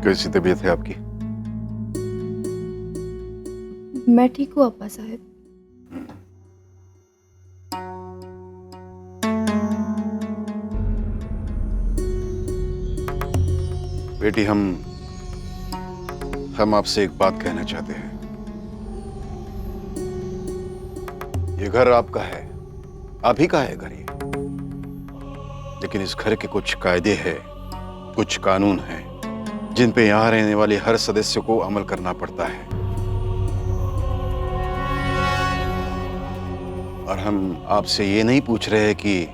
कैसी तबीयत है आपकी? मैं ठीक हूँ अब्बा साहब। बेटी, हम आपसे एक बात कहना चाहते हैं। ये घर आपका है, आप ही का है घर ये। लेकिन इस घर के कुछ कायदे हैं, कुछ कानून हैं, जिन पे यहां रहने वाले हर सदस्य को अमल करना पड़ता है। और हम आपसे ये नहीं पूछ रहे हैं कि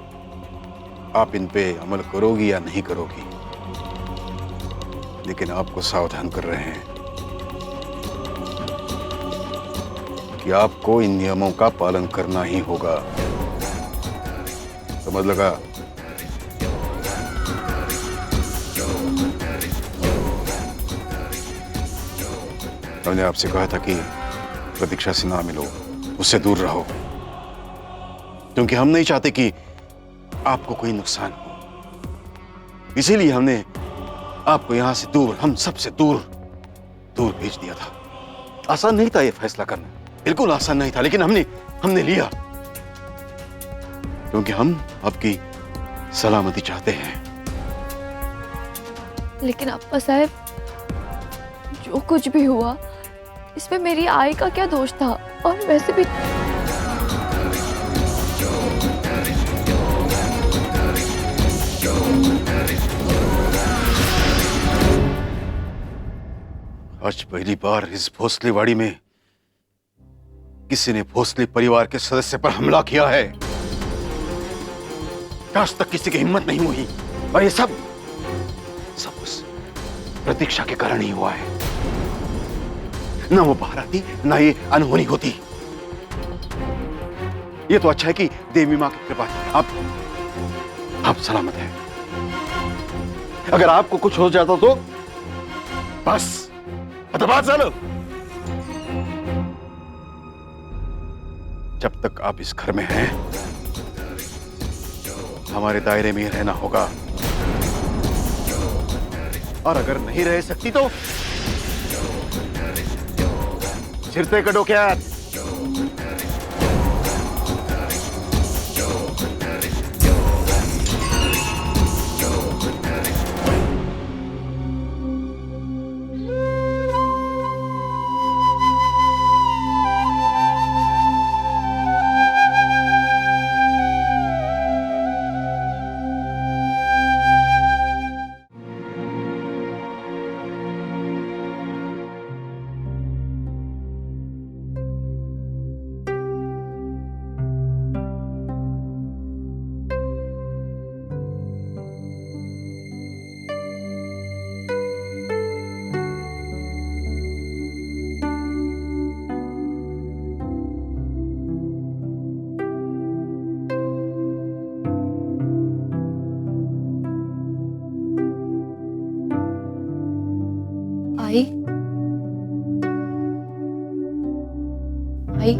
आप इन पे अमल करोगी या नहीं करोगी, लेकिन आपको सावधान कर रहे हैं कि आपको इन नियमों का पालन करना ही होगा। समझ लगा? हमने आपसे कहा था कि प्रतीक्षा से ना मिलो, उससे दूर रहो, क्योंकि हम नहीं चाहते कि आपको कोई नुकसान हो। इसीलिए हमने आपको यहां से दूर, हम सबसे दूर भेज दिया था। आसान नहीं था ये फैसला करना, बिल्कुल आसान नहीं था, लेकिन हमने लिया, क्योंकि हम आपकी सलामती चाहते हैं। लेकिन अब्बा साहब, जो कुछ भी हुआ इसमें मेरी आई का क्या दोष था? और वैसे भी आज पहली बार इस भोसलेवाड़ी में किसी ने भोसले परिवार के सदस्य पर हमला किया है। आज तक किसी की हिम्मत नहीं हुई, और ये सब उस प्रतीक्षा के कारण ही हुआ है। ना वो बाहर आती, ना ये अनहोनी होती। ये तो अच्छा है कि देवी मां की कृपा है, आप सलामत हैं। अगर आपको कुछ हो जाता तो बस बात चलो। जब तक आप इस घर में हैं, हमारे दायरे में ही रहना होगा, और अगर नहीं रह सकती तो सिरते कटो क्या? आई आई आई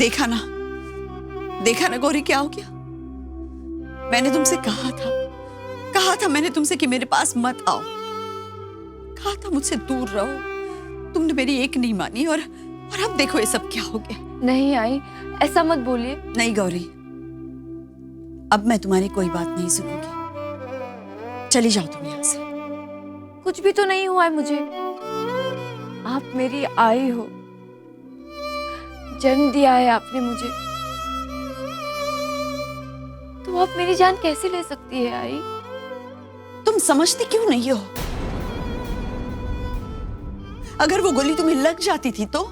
देखा ना गौरी, क्या हो गया? मैंने तुमसे कहा था मैंने तुमसे कि मेरे पास मत आओ, कहा था मुझसे दूर रहो। तुमने मेरी एक नहीं मानी, और अब देखो ये सब क्या हो गया। नहीं आई, ऐसा मत बोलिए। नहीं गौरी, अब मैं तुम्हारी कोई बात नहीं सुनूंगी। चली जाओ तुम यहां से। कुछ भी तो नहीं हुआ है मुझे। आप मेरी आई हो, जन्म दिया है आपने मुझे, तो आप मेरी जान कैसे ले सकती है आई? तुम समझती क्यों नहीं हो? अगर वो गोली तुम्हें लग जाती थी तो,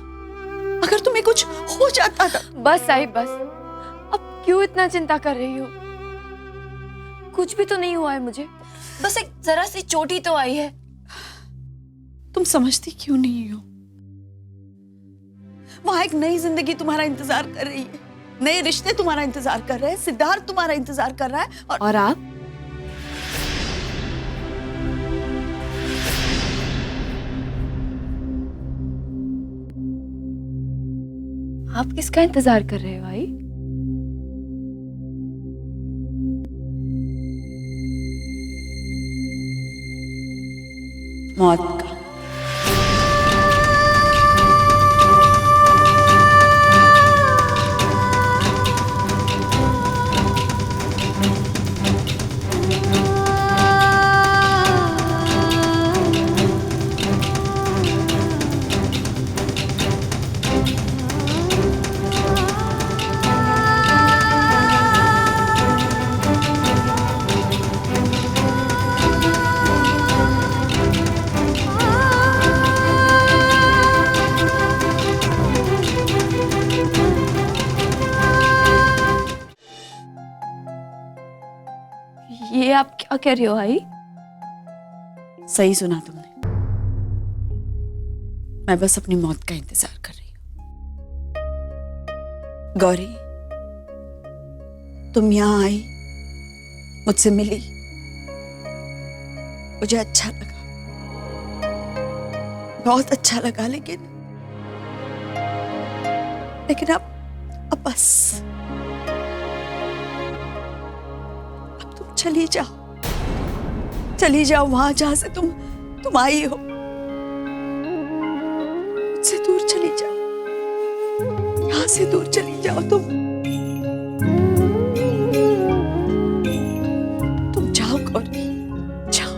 अगर तुम्हें कुछ हो जाता था। बस आई बस, अब क्यों इतना चिंता कर रही हो? कुछ भी तो नहीं हुआ है मुझे, बस एक जरा सी चोट ही तो आई है। तुम समझती क्यों नहीं हो? वहां एक नई जिंदगी तुम्हारा इंतजार कर रही है, नए रिश्ते तुम्हारा इंतजार कर रहे हैं, सिद्धार्थ तुम्हारा इंतजार कर रहा है, और आप आप किसका इंतजार कर रहे हो भाई? मौत का। ये आप क्या कह रहे हो भाई? सही सुना तुमने। मैं बस अपनी मौत का इंतजार कर रही हूं। गौरी, तुम यहां आई, मुझसे मिली, मुझे अच्छा लगा, बहुत अच्छा लगा। लेकिन अब बस, अब तुम चली जाओ वहां जहां से तुम आई हो। मुझसे दूर चली जाओ, यहां से दूर चली जाओ। तुम जाओ गौरी, जाओ।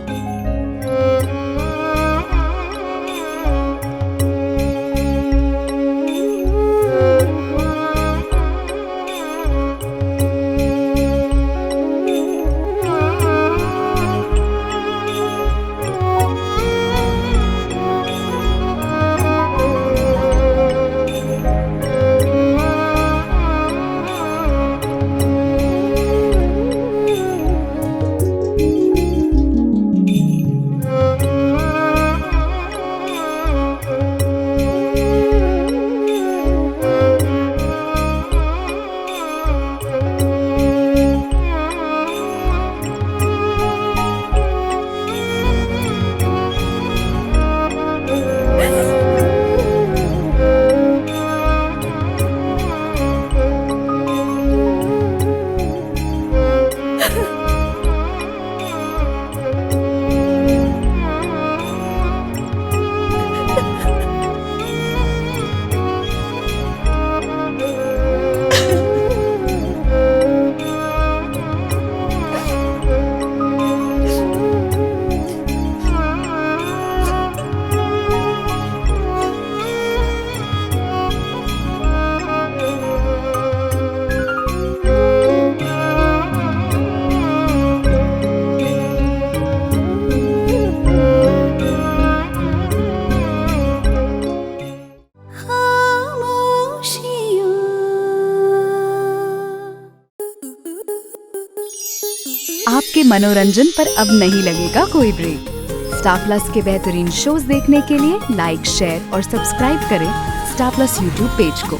आपके मनोरंजन पर अब नहीं लगेगा कोई ब्रेक। स्टार प्लस के बेहतरीन शोज देखने के लिए लाइक, शेयर और सब्सक्राइब करें स्टार प्लस यूट्यूब पेज को।